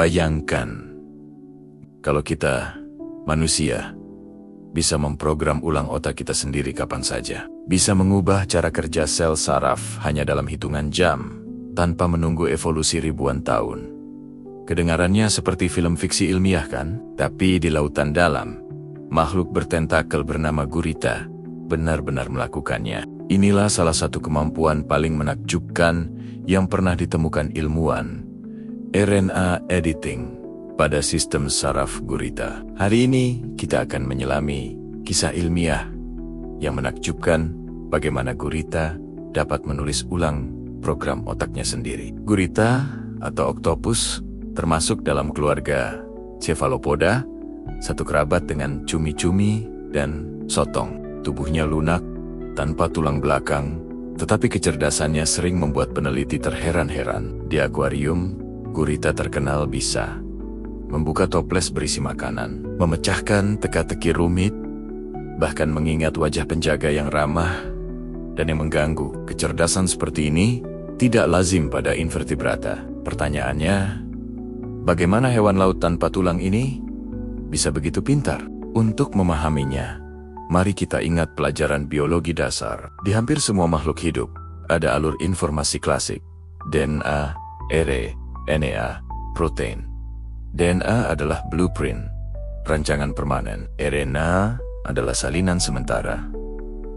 Bayangkan, kalau kita, manusia, bisa memprogram ulang otak kita sendiri kapan saja. Bisa mengubah cara kerja sel saraf hanya dalam hitungan jam, tanpa menunggu evolusi ribuan tahun. Kedengarannya seperti film fiksi ilmiah kan? Tapi di lautan dalam, makhluk bertentakel bernama gurita benar-benar melakukannya. Inilah salah satu kemampuan paling menakjubkan yang pernah ditemukan ilmuwan, RNA editing pada sistem saraf gurita. Hari ini kita akan menyelami kisah ilmiah yang menakjubkan bagaimana gurita dapat menulis ulang program otaknya sendiri. Gurita atau oktopus termasuk dalam keluarga Cephalopoda, satu kerabat dengan cumi-cumi dan sotong. Tubuhnya lunak, tanpa tulang belakang, tetapi kecerdasannya sering membuat peneliti terheran-heran. Di akuarium, gurita terkenal bisa membuka toples berisi makanan, memecahkan teka-teki rumit, bahkan mengingat wajah penjaga yang ramah dan yang mengganggu. Kecerdasan seperti ini tidak lazim pada invertebrata. Pertanyaannya, bagaimana hewan laut tanpa tulang ini bisa begitu pintar? Untuk memahaminya, mari kita ingat pelajaran biologi dasar. Di hampir semua makhluk hidup, ada alur informasi klasik: DNA, RNA, protein. DNA adalah blueprint, rancangan permanen. RNA adalah salinan sementara,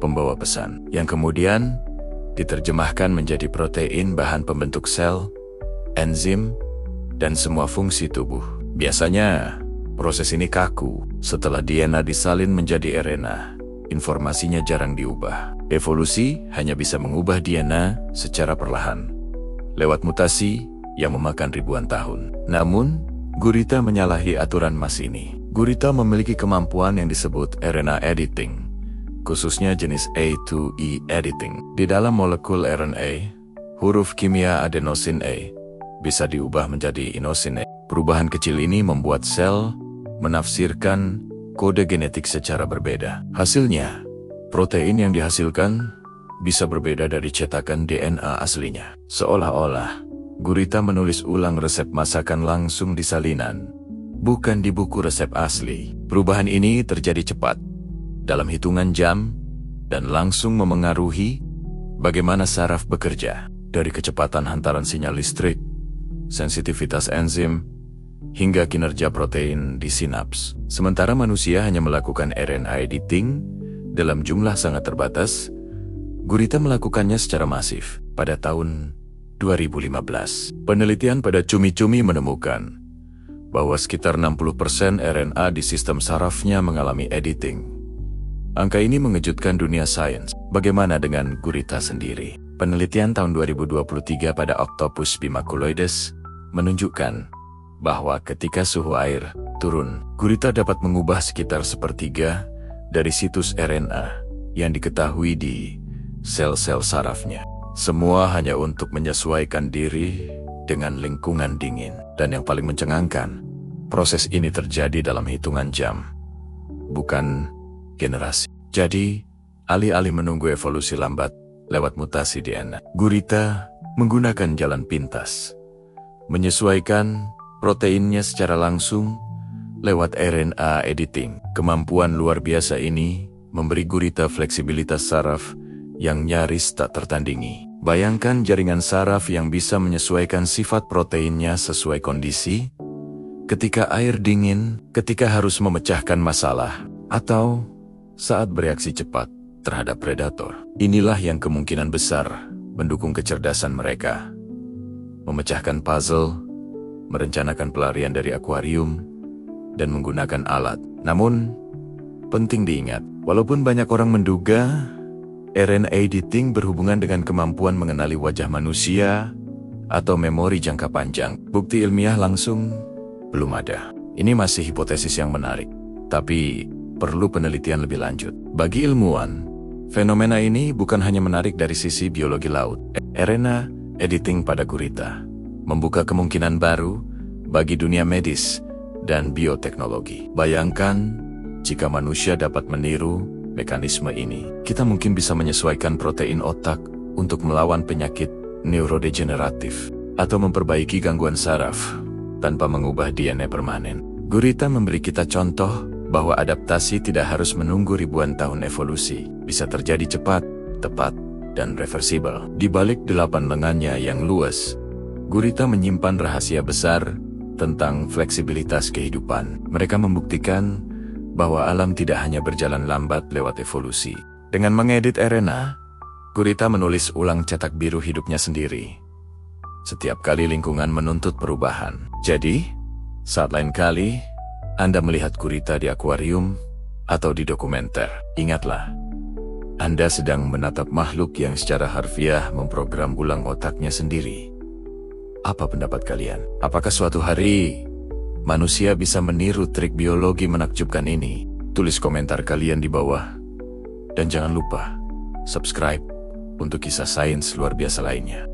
pembawa pesan, yang kemudian diterjemahkan menjadi protein, bahan pembentuk sel, enzim, dan semua fungsi tubuh. Biasanya, proses ini kaku. Setelah DNA disalin menjadi RNA, informasinya jarang diubah. Evolusi hanya bisa mengubah DNA secara perlahan, lewat mutasi yang memakan ribuan tahun. Namun, gurita menyalahi aturan mas ini. Gurita memiliki kemampuan yang disebut RNA editing, khususnya jenis A to E editing. Di dalam molekul RNA, huruf kimia adenosin A bisa diubah menjadi inosin A. Perubahan kecil ini membuat sel menafsirkan kode genetik secara berbeda. Hasilnya, protein yang dihasilkan bisa berbeda dari cetakan DNA aslinya. Seolah-olah gurita menulis ulang resep masakan langsung di salinan, bukan di buku resep asli. Perubahan ini terjadi cepat, dalam hitungan jam, dan langsung memengaruhi bagaimana saraf bekerja. Dari kecepatan hantaran sinyal listrik, sensitivitas enzim, hingga kinerja protein di sinaps. Sementara manusia hanya melakukan RNA editing dalam jumlah sangat terbatas, gurita melakukannya secara masif. Pada tahun 2015, penelitian pada cumi-cumi menemukan bahwa sekitar 60% RNA di sistem sarafnya mengalami editing. Angka ini mengejutkan dunia sains. Bagaimana dengan gurita sendiri? Penelitian tahun 2023 pada Octopus bimaculoides menunjukkan bahwa ketika suhu air turun, gurita dapat mengubah sekitar sepertiga dari situs RNA yang diketahui di sel-sel sarafnya. Semua hanya untuk menyesuaikan diri dengan lingkungan dingin. Dan yang paling mencengangkan, proses ini terjadi dalam hitungan jam, bukan generasi. Jadi, alih-alih menunggu evolusi lambat lewat mutasi DNA, gurita menggunakan jalan pintas, menyesuaikan proteinnya secara langsung lewat RNA editing. Kemampuan luar biasa ini memberi gurita fleksibilitas saraf yang nyaris tak tertandingi. Bayangkan jaringan saraf yang bisa menyesuaikan sifat proteinnya sesuai kondisi, ketika air dingin, ketika harus memecahkan masalah, atau saat bereaksi cepat terhadap predator. Inilah yang kemungkinan besar mendukung kecerdasan mereka. Memecahkan puzzle, merencanakan pelarian dari akuarium, dan menggunakan alat. Namun, penting diingat, walaupun banyak orang menduga RNA editing berhubungan dengan kemampuan mengenali wajah manusia atau memori jangka panjang, bukti ilmiah langsung belum ada. Ini masih hipotesis yang menarik, tapi perlu penelitian lebih lanjut. Bagi ilmuwan, fenomena ini bukan hanya menarik dari sisi biologi laut. RNA editing pada gurita membuka kemungkinan baru bagi dunia medis dan bioteknologi. Bayangkan jika manusia dapat meniru mekanisme ini, kita mungkin bisa menyesuaikan protein otak untuk melawan penyakit neurodegeneratif atau memperbaiki gangguan saraf tanpa mengubah DNA permanen. Gurita memberi kita contoh bahwa adaptasi tidak harus menunggu ribuan tahun evolusi, bisa terjadi cepat, tepat, dan reversibel. Di balik 8 lengannya yang luas, gurita menyimpan rahasia besar tentang fleksibilitas kehidupan. Mereka membuktikan bahwa alam tidak hanya berjalan lambat lewat evolusi. Dengan mengedit RNA, gurita menulis ulang cetak biru hidupnya sendiri. Setiap kali lingkungan menuntut perubahan. Jadi, saat lain kali Anda melihat gurita di akuarium atau di dokumenter, ingatlah, Anda sedang menatap makhluk yang secara harfiah memprogram ulang otaknya sendiri. Apa pendapat kalian? Apakah suatu hari manusia bisa meniru trik biologi menakjubkan ini? Tulis komentar kalian di bawah. Dan jangan lupa subscribe untuk kisah sains luar biasa lainnya.